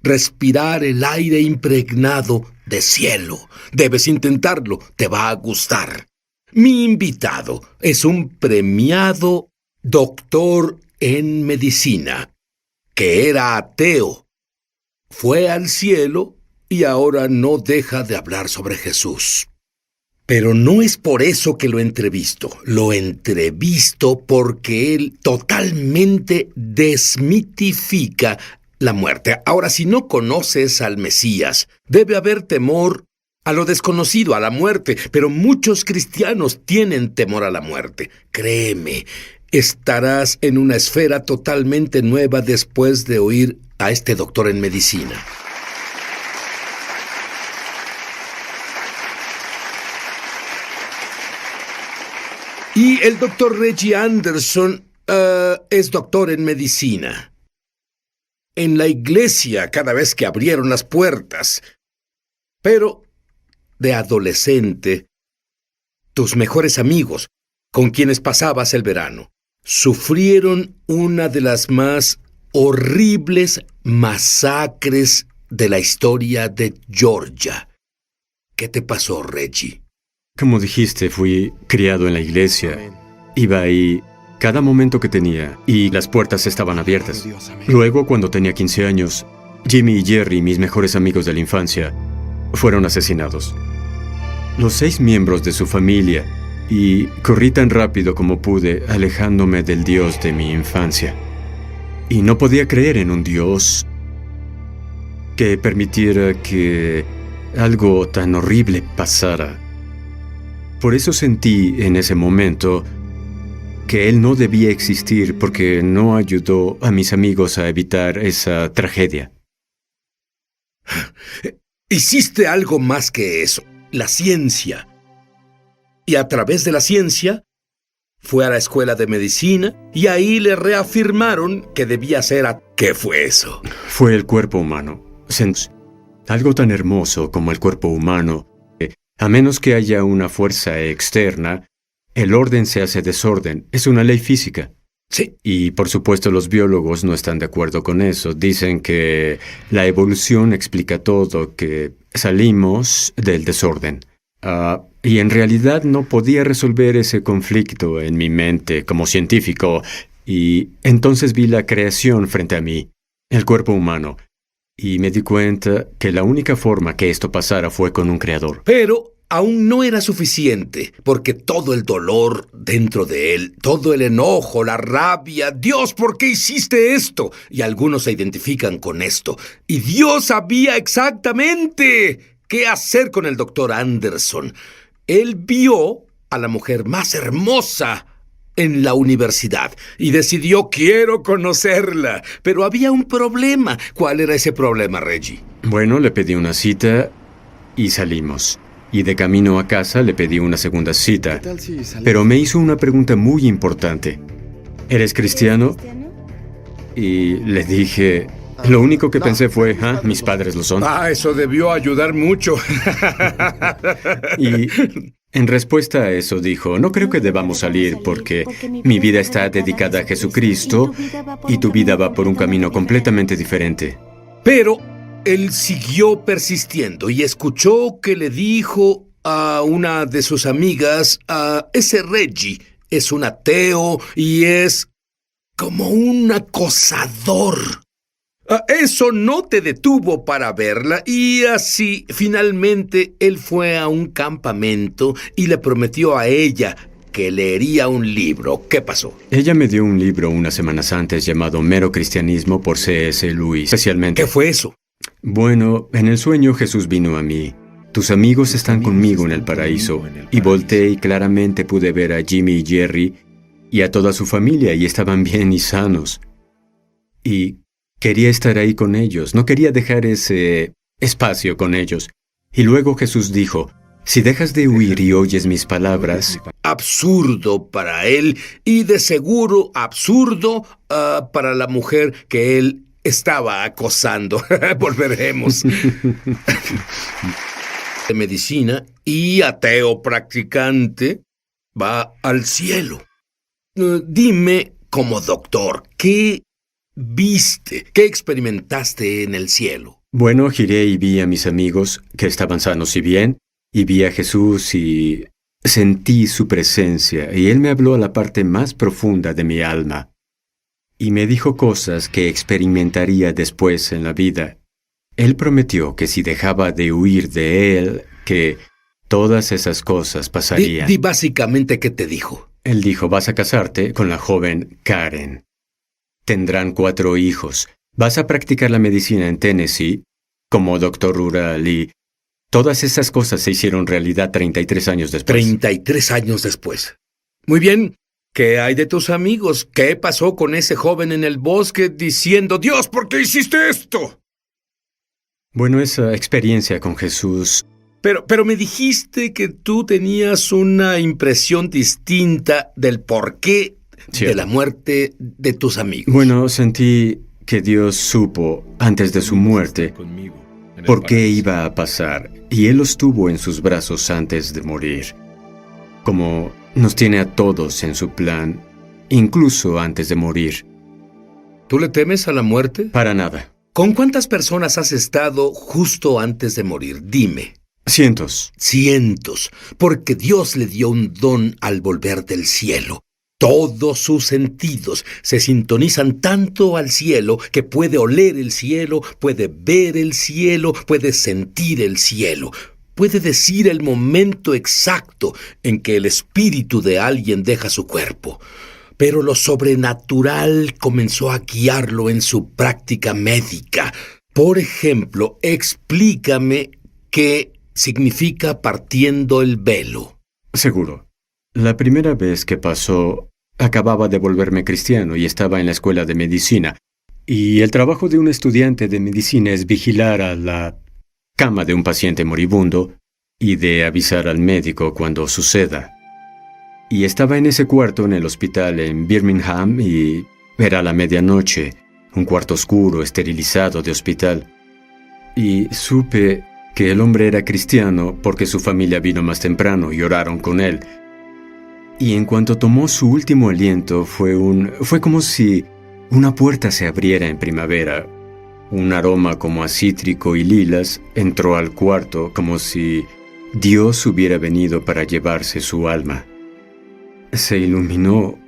respirar el aire impregnado de cielo. Debes intentarlo, te va a gustar. Mi invitado es un premiado doctor en medicina, que era ateo. Fue al cielo y ahora no deja de hablar sobre Jesús. Pero no es por eso que lo entrevisto. Lo entrevisto porque él totalmente desmitifica la muerte. Ahora, si no conoces al Mesías, debe haber temor a lo desconocido, a la muerte. Pero muchos cristianos tienen temor a la muerte. Créeme, estarás en una esfera totalmente nueva después de oír a este doctor en medicina. Y el doctor Reggie Anderson es doctor en medicina. En la iglesia, cada vez que abrieron las puertas. Pero, de adolescente, tus mejores amigos, con quienes pasabas el verano, sufrieron una de las más horribles masacres de la historia de Georgia. ¿Qué te pasó, Reggie? Como dijiste, fui criado en la iglesia. Iba ahí cada momento que tenía y las puertas estaban abiertas. Luego, cuando tenía 15 años, Jimmy y Jerry, mis mejores amigos de la infancia, fueron asesinados. Los 6 miembros de su familia, y corrí tan rápido como pude, alejándome del Dios de mi infancia. Y no podía creer en un Dios que permitiera que algo tan horrible pasara. Por eso sentí en ese momento que él no debía existir porque no ayudó a mis amigos a evitar esa tragedia. Hiciste algo más que eso, la ciencia. Y a través de la ciencia, fue a la escuela de medicina y ahí le reafirmaron que debía ser ¿Qué fue eso? Fue el cuerpo humano. Algo tan hermoso como el cuerpo humano. A menos que haya una fuerza externa, el orden se hace desorden. Es una ley física. Sí. Y por supuesto los biólogos no están de acuerdo con eso. Dicen que la evolución explica todo, que salimos del desorden. Y en realidad no podía resolver ese conflicto en mi mente como científico. Y entonces vi la creación frente a mí, el cuerpo humano. Y me di cuenta que la única forma que esto pasara fue con un creador. Pero aún no era suficiente, porque todo el dolor dentro de él, todo el enojo, la rabia, Dios, ¿por qué hiciste esto? Y algunos se identifican con esto. Y Dios sabía exactamente qué hacer con el doctor Anderson. Él vio a la mujer más hermosa en la universidad y decidió, quiero conocerla. Pero había un problema. ¿Cuál era ese problema, Reggie? Bueno, le pedí una cita y salimos. Y de camino a casa le pedí una segunda cita. Pero me hizo una pregunta muy importante. ¿Eres cristiano? Y le dije... Lo único que pensé fue, mis padres lo son. Eso debió ayudar mucho. Y en respuesta a eso dijo, no creo que debamos salir porque mi vida está dedicada a Jesucristo y tu vida va por un camino completamente diferente. Pero él siguió persistiendo y escuchó que le dijo a una de sus amigas, ese Reggie es un ateo y es como un acosador. Eso no te detuvo para verla y así finalmente él fue a un campamento y le prometió a ella que leería un libro. ¿Qué pasó? Ella me dio un libro unas semanas antes llamado Mero Cristianismo por C.S. Lewis, especialmente. ¿Qué fue eso? Bueno, en el sueño Jesús vino a mí. Tus amigos están conmigo en el paraíso. Y volteé y claramente pude ver a Jimmy y Jerry y a toda su familia y estaban bien y sanos. Y quería estar ahí con ellos, no quería dejar ese espacio con ellos. Y luego Jesús dijo, si dejas de huir y oyes mis palabras... Absurdo para él y de seguro absurdo para la mujer que él estaba acosando. Volveremos. De medicina y ateo practicante va al cielo. Dime, como doctor, ¿qué viste? ¿Qué experimentaste en el cielo? Bueno, giré y vi a mis amigos que estaban sanos y bien, y vi a Jesús y sentí su presencia, y Él me habló a la parte más profunda de mi alma, y me dijo cosas que experimentaría después en la vida. Él prometió que si dejaba de huir de Él, que todas esas cosas pasarían. Di básicamente qué te dijo. Él dijo, vas a casarte con la joven Karen. Tendrán 4 hijos. Vas a practicar la medicina en Tennessee como doctor rural y todas esas cosas se hicieron realidad 33 años después. 33 años después. Muy bien. ¿Qué hay de tus amigos? ¿Qué pasó con ese joven en el bosque diciendo, Dios, ¿por qué hiciste esto? Bueno, esa experiencia con Jesús... Pero me dijiste que tú tenías una impresión distinta del porqué de la muerte de tus amigos. Bueno, sentí que Dios supo, antes de su muerte, por qué iba a pasar, y Él los tuvo en sus brazos antes de morir. Como nos tiene a todos en su plan, incluso antes de morir. ¿Tú le temes a la muerte? Para nada. ¿Con cuántas personas has estado justo antes de morir? Dime. Cientos. Cientos, porque Dios le dio un don al volver del cielo. Todos sus sentidos se sintonizan tanto al cielo que puede oler el cielo, puede ver el cielo, puede sentir el cielo. Puede decir el momento exacto en que el espíritu de alguien deja su cuerpo. Pero lo sobrenatural comenzó a guiarlo en su práctica médica. Por ejemplo, explícame qué significa partiendo el velo. Seguro. La primera vez que pasó, acababa de volverme cristiano y estaba en la escuela de medicina. Y el trabajo de un estudiante de medicina es vigilar a la cama de un paciente moribundo y de avisar al médico cuando suceda. Y estaba en ese cuarto en el hospital en Birmingham y era la medianoche, un cuarto oscuro, esterilizado de hospital. Y supe que el hombre era cristiano porque su familia vino más temprano y oraron con él. Y en cuanto tomó su último aliento fue como si una puerta se abriera en primavera. Un aroma como a cítrico y lilas entró al cuarto como si Dios hubiera venido para llevarse su alma. Se iluminó.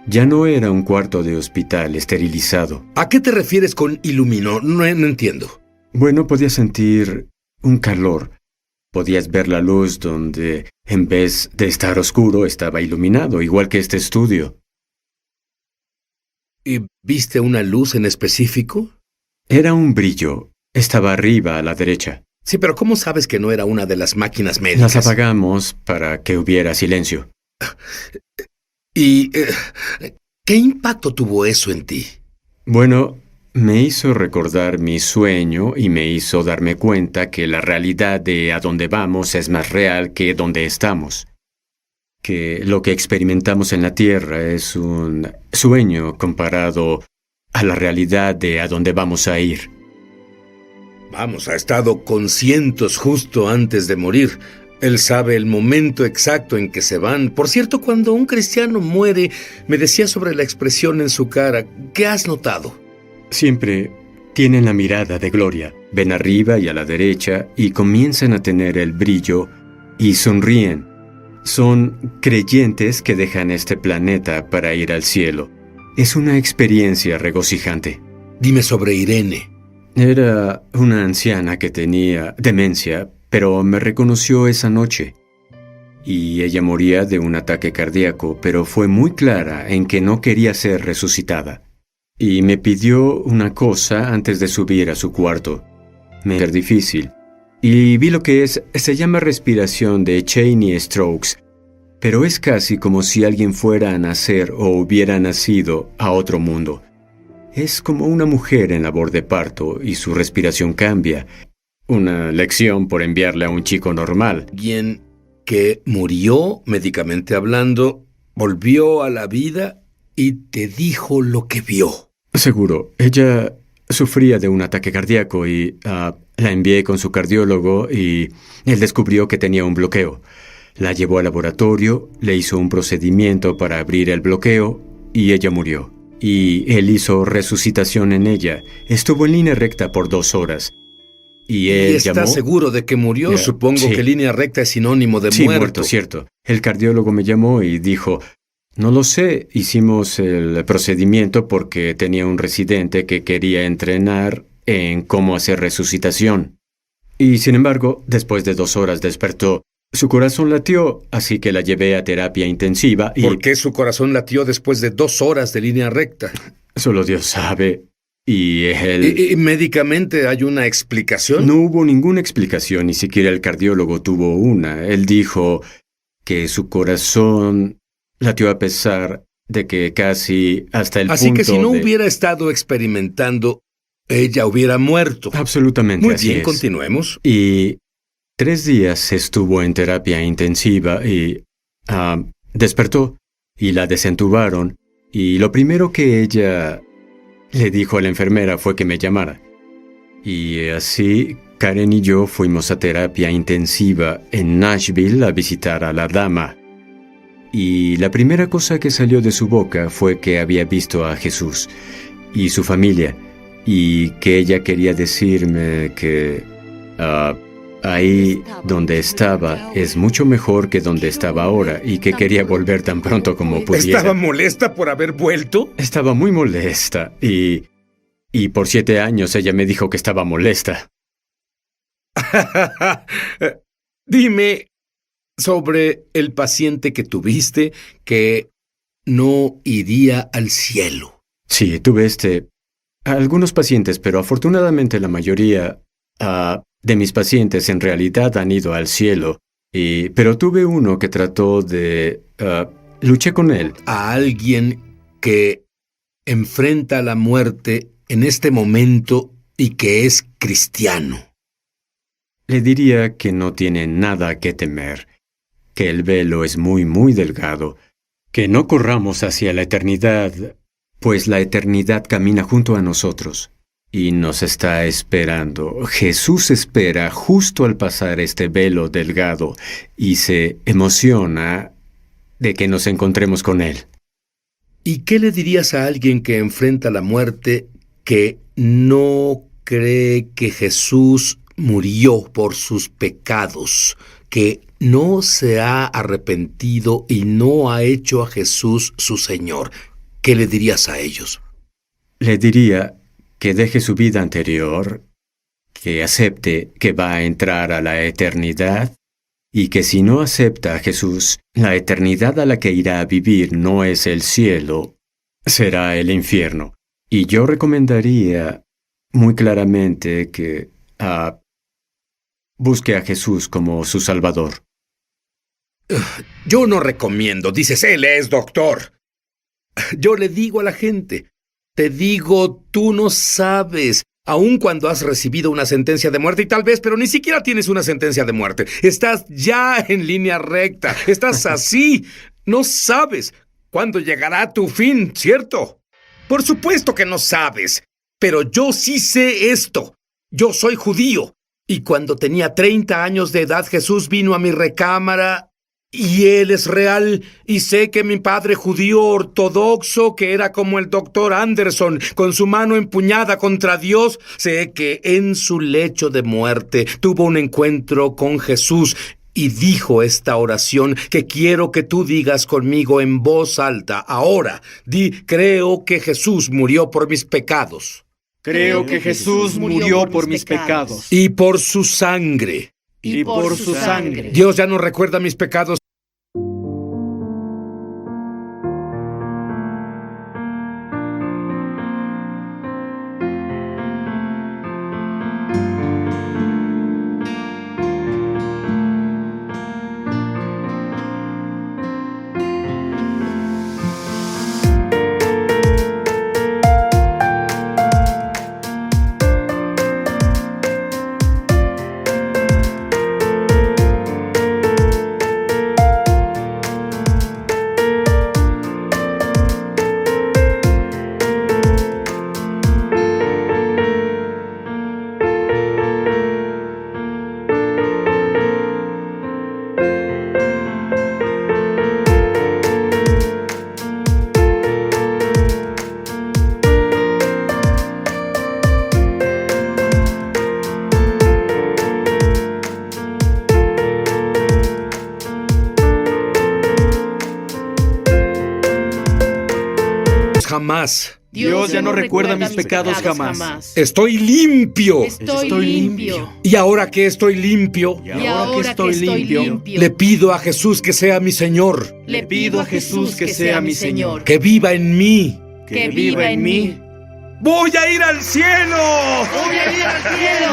Ya no era un cuarto de hospital esterilizado. ¿A qué te refieres con iluminó? No entiendo. Bueno, podía sentir un calor. Podías ver la luz donde, en vez de estar oscuro, estaba iluminado, igual que este estudio. ¿Y viste una luz en específico? Era un brillo. Estaba arriba a la derecha. Sí, pero ¿cómo sabes que no era una de las máquinas médicas? Las apagamos para que hubiera silencio. ¿Y qué impacto tuvo eso en ti? Bueno, me hizo recordar mi sueño y me hizo darme cuenta que la realidad de a dónde vamos es más real que donde estamos. Que lo que experimentamos en la Tierra es un sueño comparado a la realidad de a dónde vamos a ir. Vamos, ha estado con cientos justo antes de morir. Él sabe el momento exacto en que se van. Por cierto, cuando un cristiano muere, me decía sobre la expresión en su cara. ¿Qué has notado? Siempre tienen la mirada de gloria. Ven arriba y a la derecha y comienzan a tener el brillo y sonríen. Son creyentes que dejan este planeta para ir al cielo. Es una experiencia regocijante. Dime sobre Irene. Era una anciana que tenía demencia, pero me reconoció esa noche. Y ella moría de un ataque cardíaco, pero fue muy clara en que no quería ser resucitada. Y me pidió una cosa antes de subir a su cuarto. Me era difícil. Y vi lo que se llama respiración de Cheney-Stokes, pero es casi como si alguien fuera a nacer o hubiera nacido a otro mundo. Es como una mujer en labor de parto y su respiración cambia. Una lección por enviarle a un chico normal. Alguien que murió, médicamente hablando, volvió a la vida y te dijo lo que vio. Seguro. Ella sufría de un ataque cardíaco y la envié con su cardiólogo y él descubrió que tenía un bloqueo. La llevó al laboratorio, le hizo un procedimiento para abrir el bloqueo y ella murió. y él hizo resucitación en ella. Estuvo en línea recta por 2 horas. Y él ¿Está llamó... seguro de que murió? Supongo sí. que línea recta es sinónimo de Sí, muerto. cierto. El cardiólogo me llamó y dijo, no lo sé, hicimos el procedimiento porque tenía un residente que quería entrenar en cómo hacer resucitación. Y sin embargo, después de 2 horas despertó. Su corazón latió, así que la llevé a terapia intensiva y... ¿Por qué su corazón latió después de 2 horas de línea recta? Solo Dios sabe. Y él... ¿Y médicamente hay una explicación? No hubo ninguna explicación, ni siquiera el cardiólogo tuvo una. Él dijo que su corazón latió a pesar de que casi hasta el punto de... Así que si no hubiera estado experimentando, ella hubiera muerto. Absolutamente, Muy así bien, es. continuemos. Y 3 días estuvo en terapia intensiva y despertó y la desentubaron. Y lo primero que ella le dijo a la enfermera fue que me llamara. Y así Karen y yo fuimos a terapia intensiva en Nashville a visitar a la dama. Y la primera cosa que salió de su boca fue que había visto a Jesús y su familia, y que ella quería decirme que ahí donde estaba es mucho mejor que donde estaba ahora, y que quería volver tan pronto como pudiera. ¿Estaba molesta por haber vuelto? Estaba muy molesta, y por 7 años ella me dijo que estaba molesta. Dime sobre el paciente que tuviste que no iría al cielo. Sí, tuve algunos pacientes, pero afortunadamente la mayoría de mis pacientes en realidad han ido al cielo. Pero tuve uno que trató de... luché con él. A alguien que enfrenta la muerte en este momento y que es cristiano. Le diría que no tiene nada que temer, que el velo es muy, muy delgado, que no corramos hacia la eternidad, pues la eternidad camina junto a nosotros y nos está esperando. Jesús espera justo al pasar este velo delgado y se emociona de que nos encontremos con Él. ¿Y qué le dirías a alguien que enfrenta la muerte que no cree que Jesús murió por sus pecados, que no se ha arrepentido y no ha hecho a Jesús su Señor? ¿Qué le dirías a ellos? Le diría que deje su vida anterior, que acepte que va a entrar a la eternidad y que si no acepta a Jesús, la eternidad a la que irá a vivir no es el cielo, será el infierno. Y yo recomendaría muy claramente que busque a Jesús como su Salvador. Yo no recomiendo, dices, él es doctor. Yo le digo a la gente, te digo, tú no sabes, aun cuando has recibido una sentencia de muerte, y tal vez, pero ni siquiera tienes una sentencia de muerte. Estás ya en línea recta, estás así, no sabes cuándo llegará tu fin, ¿cierto? Por supuesto que no sabes, pero yo sí sé esto. Yo soy judío, y cuando tenía 30 años de edad, Jesús vino a mi recámara. Y él es real, y sé que mi padre judío ortodoxo, que era como el doctor Anderson, con su mano empuñada contra Dios, sé que en su lecho de muerte tuvo un encuentro con Jesús y dijo esta oración que quiero que tú digas conmigo en voz alta. Ahora, di, creo que Jesús murió por mis pecados. Creo que Jesús murió por mis pecados. Y por su sangre. Y por su sangre. Dios ya no recuerda mis pecados. jamás. Dios ya no recuerda mis pecados jamás. Estoy limpio. Estoy limpio. Y ahora que estoy limpio, Y ahora que estoy limpio, le pido a Jesús que sea mi Señor, le pido a Jesús que sea mi Señor, que viva en mí. que viva en mí. ¡Voy a ir al cielo! ¡Voy a ir al cielo!